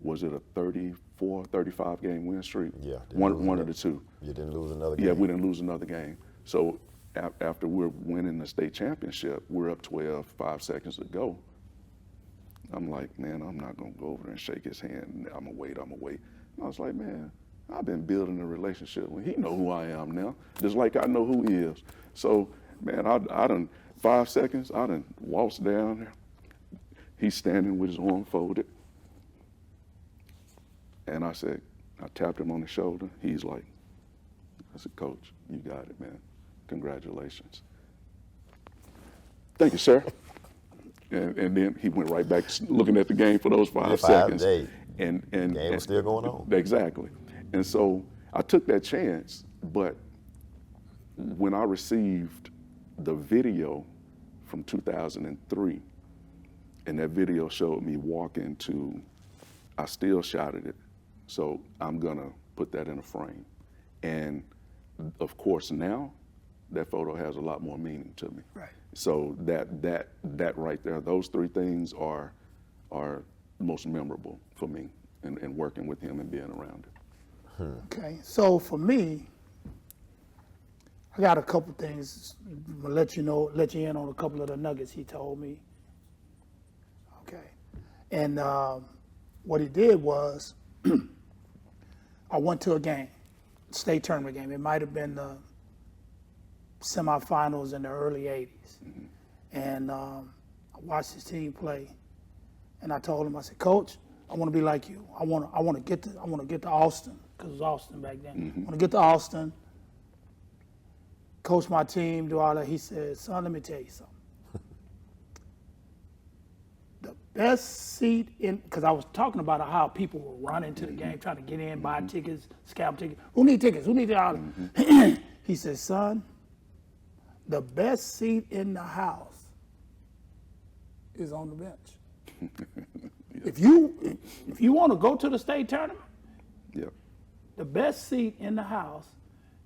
was it a 34, 35 game win streak? Yeah. One of the two. You didn't lose another game. Yeah, we didn't lose another game. So after we're winning the state championship, we're up 12, 5 seconds to go. I'm like, man, I'm not going to go over there and shake his hand. I'm going to wait. And I was like, man, I've been building a relationship with him. He know who I am now, just like I know who he is. So, man, I done 5 seconds, I done waltzed down there. He's standing with his arm folded. And I tapped him on the shoulder. He's like, I said, Coach, you got it, man. Congratulations. Thank you, sir. And then he went right back looking at the game for those 5 seconds. And game was still going on. Exactly. And so I took that chance, but when I received the video from 2003, and that video showed me walking to, I still shouted it, so I'm gonna put that in a frame. And of course now, that photo has a lot more meaning to me. Right. So that right there, those three things are most memorable for me in working with him and being around him. Okay, so for me, I got a couple things. I'm gonna let you in on a couple of the nuggets he told me. Okay, and what he did was, I went to a game, state tournament game. It might have been the semifinals in the early '80s, and I watched his team play, and I told him, I said, Coach, I want to be like you. I want to get to Austin, because it was Austin back then. I want to get to Austin, coach my team, do all that. He said, son, let me tell you something. The best seat in, because I was talking about how people were running to the game, trying to get in, buy tickets, scalp tickets. Who need tickets? Who need tickets? He said, son, the best seat in the house is on the bench. If you want to go to the state tournament, the best seat in the house,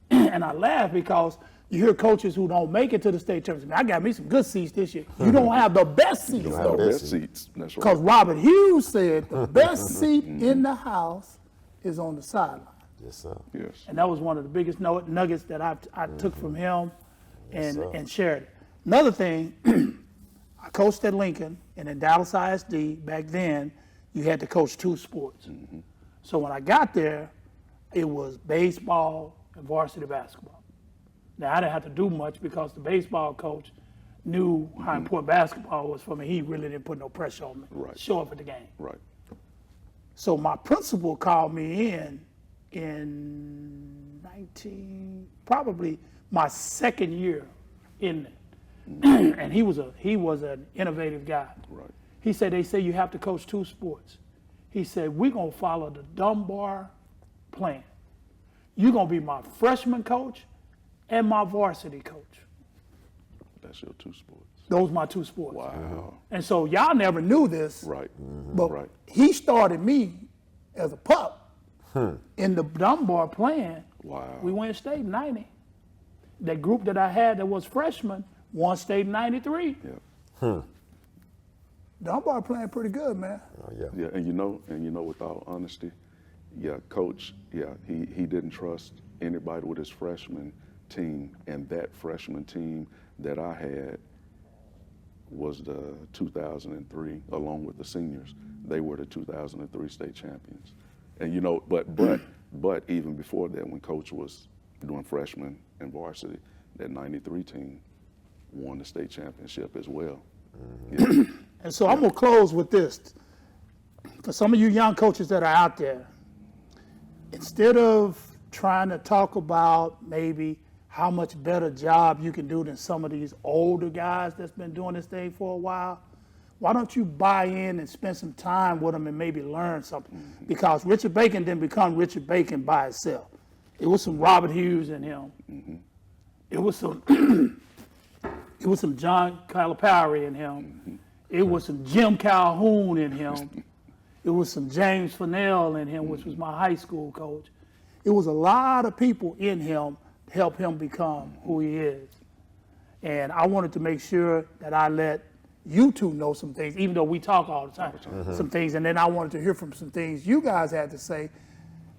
and I laugh because you hear coaches who don't make it to the state tournament. I got me some good seats this year. You don't have the best seats, though. Best seats. That's right. Because Robert Hughes said the best seat in the house is on the sideline. Yes, sir. Yes. And that was one of the biggest nuggets that I took from him and shared it. Another thing, I coached at Lincoln, and in Dallas ISD, back then, you had to coach 2 sports. So when I got there, it was baseball and varsity basketball. Now, I didn't have to do much because the baseball coach knew how important basketball was for me, he really didn't put no pressure on me. Right. Show up at the game. Right. So my principal called me in probably my second year in it. And he was an innovative guy. Right. He said, they say you have to coach 2 sports. He said, we're going to follow the Dunbar plan. You're going to be my freshman coach and my varsity coach. That's your 2 sports. Those are my 2 sports. Wow. And so y'all never knew this, Right. but Right. he started me as a pup in the Dunbar plan. Wow. We went state in 90. That group that I had that was freshmen won state in 93. Yeah. Dunbar playing pretty good, man. Oh, yeah. Yeah, and you know, with all honesty, yeah, coach, yeah, he didn't trust anybody with his freshman team, and that freshman team that I had was the 2003, along with the seniors. They were the 2003 state champions. And you know, but even before that, when coach was doing freshman and varsity, that 93 team won the state championship as well. Yeah. And so I'm going to close with this. For some of you young coaches that are out there, instead of trying to talk about maybe how much better job you can do than some of these older guys that's been doing this thing for a while, why don't you buy in and spend some time with them and maybe learn something? Because Richard Bacon didn't become Richard Bacon by itself. It was some Robert Hughes in him. It was some it was some John Calipari in him. It was some Jim Calhoun in him. It was some James Fennell in him, which was my high school coach. It was a lot of people in him to help him become who he is. And I wanted to make sure that I let you two know some things, even though we talk all the time, some things. And then I wanted to hear from some things you guys had to say,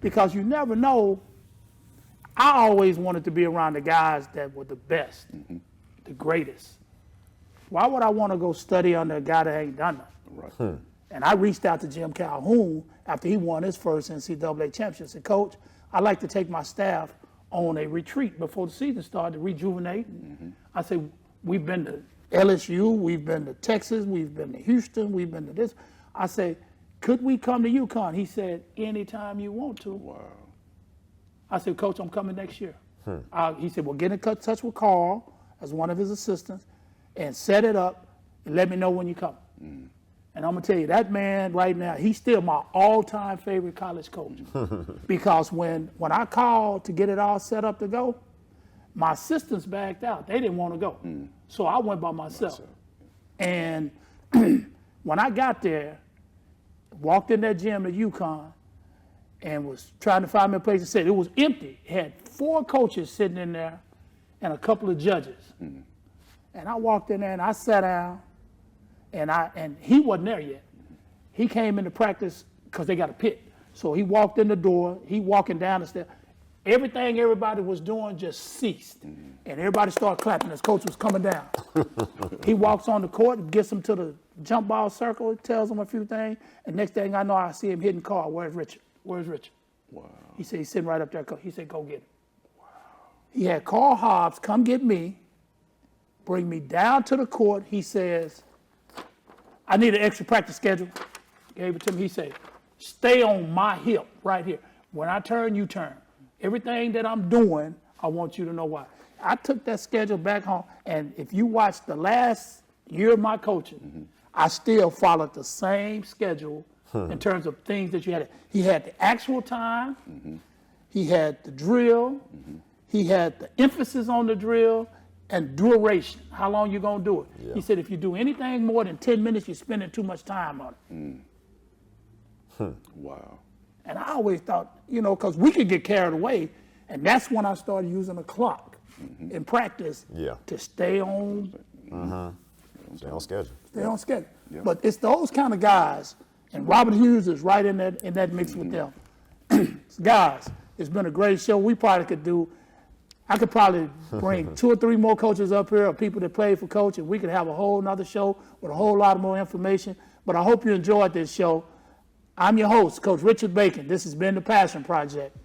because you never know. I always wanted to be around the guys that were the best, the greatest. Why would I want to go study under a guy that ain't done nothing? Right. And I reached out to Jim Calhoun after he won his first NCAA championship. I said, Coach, I'd like to take my staff on a retreat before the season started to rejuvenate. I said, we've been to LSU, we've been to Texas, we've been to Houston, we've been to this. I said, could we come to UConn? He said, anytime you want to. Wow. I said, Coach, I'm coming next year. He said, well, get in touch with Carl as one of his assistants and set it up and let me know when you come. And I'm going to tell you, that man right now, he's still my all-time favorite college coach. Because when I called to get it all set up to go, my assistants backed out. They didn't want to go. So I went by myself. And when I got there, walked in that gym at UConn, and was trying to find me a place to sit. It was empty. It had 4 coaches sitting in there and a couple of judges. And I walked in there and I sat down, and he wasn't there yet. He came into practice because they got a pit. So he walked in the door, he walking down the stairs. Everything everybody was doing just ceased. And everybody started clapping as coach was coming down. He walks on the court, gets them to the jump ball circle, tells them a few things, and next thing I know, I see him hitting Carl. Where's Richard? Where's Richard? Wow. He said, he's sitting right up there. He said, go get him. Wow. He had Carl Hobbs come get me, bring me down to the court. He says, I need an extra practice schedule. Gave it to me. He said, stay on my hip right here. When I turn, you turn. Everything that I'm doing, I want you to know why. I took that schedule back home, and if you watch the last year of my coaching, I still followed the same schedule in terms of things that you had. He had the actual time, he had the drill, he had the emphasis on the drill, and duration, how long you gonna do it. Yeah. He said if you do anything more than 10 minutes, you're spending too much time on it. Wow. And I always thought, because we could get carried away, and that's when I started using a clock in practice to stay on Stay on schedule. Stay on schedule. Yeah. But it's those kind of guys, and Robert Hughes is right in that mix with them. Guys, it's been a great show. I could probably bring 2 or 3 more coaches up here, or people that play for Coach, and we could have a whole nother show with a whole lot more information. But I hope you enjoyed this show. I'm your host, Coach Richard Bacon. This has been The Passion Project.